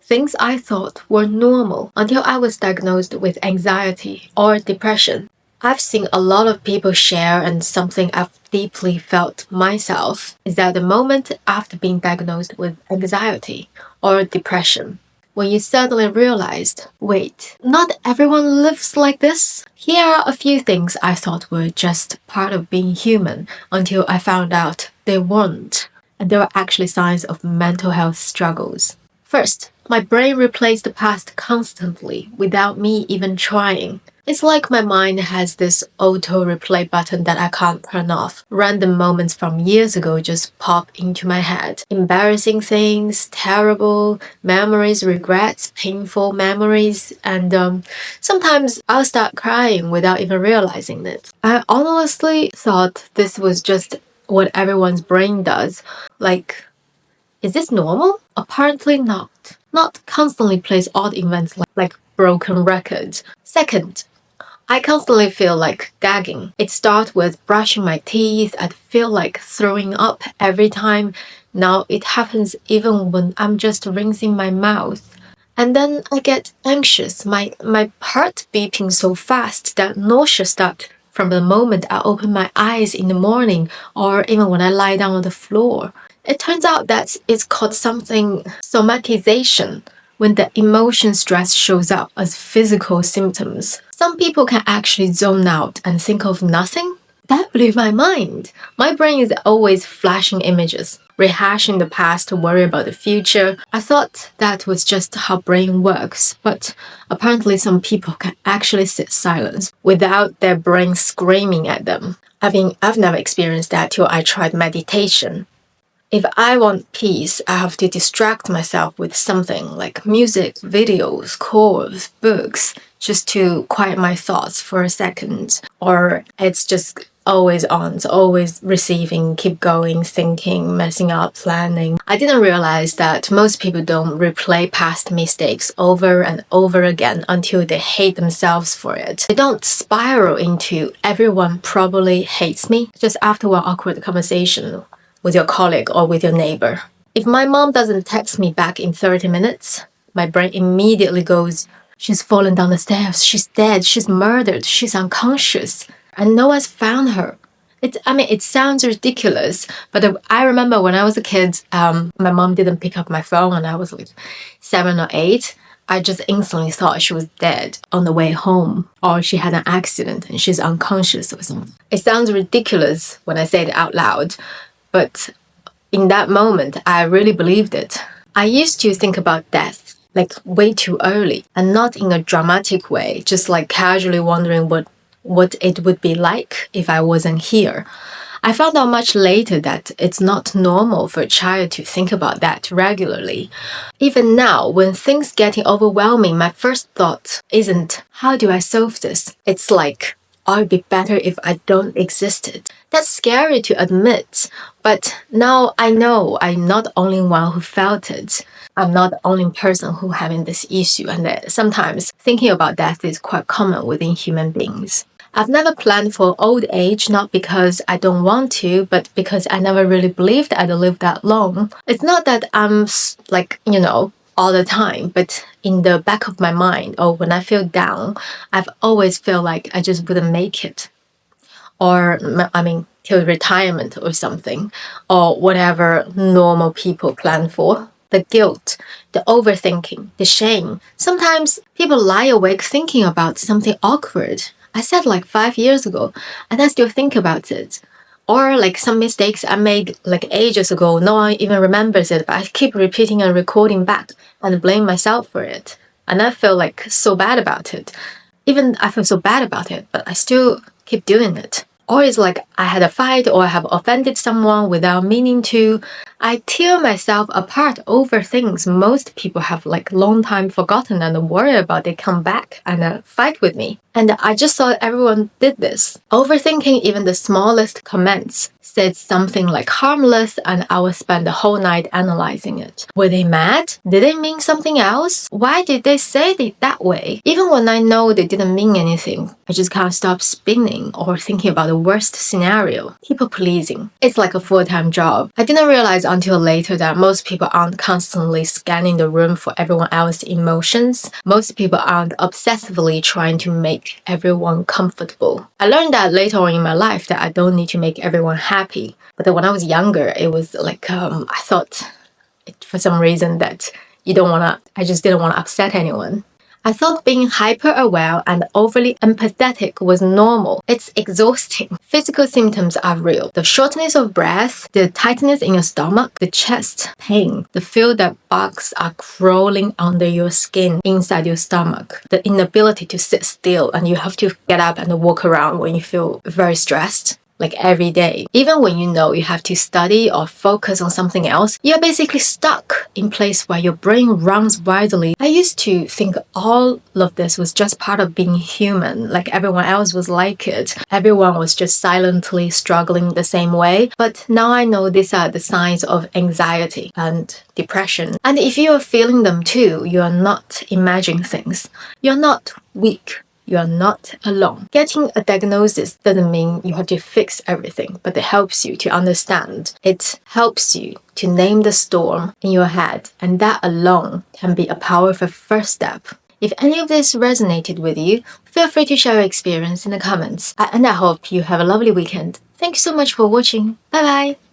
things I thought were normal until I was diagnosed with anxiety or depression. I've seen a lot of people share, and something I've deeply felt myself is that the moment after being diagnosed with anxiety or depression, when you suddenly realized, wait, not everyone lives like this? Here are a few things I thought were just part of being human until I found out they weren't. And there were actually signs of mental health struggles. First, my brain replays the past constantly without me even trying. It's like my mind has this auto-replay button that I can't turn off. Random moments from years ago just pop into my head. Embarrassing things, terrible memories, regrets, painful memories, and sometimes I'll start crying without even realizing it. I honestly thought this was just what everyone's brain does. Like, is this normal? Apparently not. Not constantly plays odd events like broken records. Second, I constantly feel like gagging. It starts with brushing my teeth. I feel like throwing up every time. Now it happens even when I'm just rinsing my mouth. And then I get anxious. My heart beating so fast that nausea starts from the moment I open my eyes in the morning or even when I lie down on the floor. It turns out that it's called something somatization, when the emotion stress shows up as physical symptoms. Some people can actually zone out and think of nothing. That blew my mind. My brain is always flashing images, rehashing the past to worry about the future. I thought that was just how brain works, but apparently some people can actually sit silent without their brain screaming at them. I've never experienced that till I tried meditation. If I want peace, I have to distract myself with something like music, videos, calls, books, just to quiet my thoughts for a second. Or it's just always on, it's always receiving, keep going, thinking, messing up, planning. I didn't realize that most people don't replay past mistakes over and over again until they hate themselves for it. They don't spiral into everyone probably hates me just after one awkward conversation with your colleague or with your neighbor. If my mom doesn't text me back in 30 minutes, my brain immediately goes, she's fallen down the stairs, she's dead, she's murdered, she's unconscious, and no one's found her. It sounds ridiculous, but I remember when I was a kid, my mom didn't pick up my phone when I was like 7 or 8. I just instantly thought she was dead on the way home, or she had an accident and she's unconscious or something. It sounds ridiculous when I say it out loud, but in that moment, I really believed it. I used to think about death like way too early, and not in a dramatic way, just like casually wondering what it would be like if I wasn't here. I found out much later that it's not normal for a child to think about that regularly. Even now, when things getting overwhelming, my first thought isn't, how do I solve this? It's like, I'll be better if I don't exist. That's scary to admit, but now I know I'm not the only one who felt it. I'm not the only person who having this issue, and that sometimes thinking about death is quite common within human beings. I've never planned for old age, not because I don't want to, but because I never really believed I'd live that long. It's not that I'm all the time, but in the back of my mind, or when I feel down, I've always felt like I just wouldn't make it. Or, till retirement or something, or whatever normal people plan for. The guilt, the overthinking, the shame. Sometimes people lie awake thinking about something awkward I said like 5 years ago, and I still think about it. Or like some mistakes I made like ages ago, no one even remembers it, but I keep repeating and recording back and blame myself for it. And I feel like so bad about it. Even I feel so bad about it, but I still keep doing it. Or it's like I had a fight or I have offended someone without meaning to. I tear myself apart over things most people have like long time forgotten and worry about they come back and fight with me. And I just thought everyone did this. Overthinking even the smallest comments, said something like harmless, and I would spend the whole night analyzing it. Were they mad? Did they mean something else? Why did they say it that way? Even when I know they didn't mean anything, I just can't stop spinning or thinking about the worst scenario. People pleasing. It's like a full-time job. I didn't realize realized until later that most people aren't constantly scanning the room for everyone else's emotions. Most people aren't obsessively trying to make everyone comfortable. I learned that later on in my life that I don't need to make everyone happy. But then when I was younger, it was like I thought for some reason that I just didn't want to upset anyone. I thought being hyper-aware and overly empathetic was normal. It's exhausting. Physical symptoms are real. The shortness of breath, the tightness in your stomach, the chest pain, the feel that bugs are crawling under your skin inside your stomach, the inability to sit still and you have to get up and walk around when you feel very stressed. Like every day. Even when you know you have to study or focus on something else, you're basically stuck in place where your brain runs wildly. I used to think all of this was just part of being human, like everyone else was like it. Everyone was just silently struggling the same way. But now I know these are the signs of anxiety and depression. And if you are feeling them too, you are not imagining things. You're not weak. You are not alone. Getting a diagnosis doesn't mean you have to fix everything, but it helps you to understand. It helps you to name the storm in your head, and that alone can be a powerful first step. If any of this resonated with you, feel free to share your experience in the comments. And I hope you have a lovely weekend. Thank you so much for watching. Bye bye!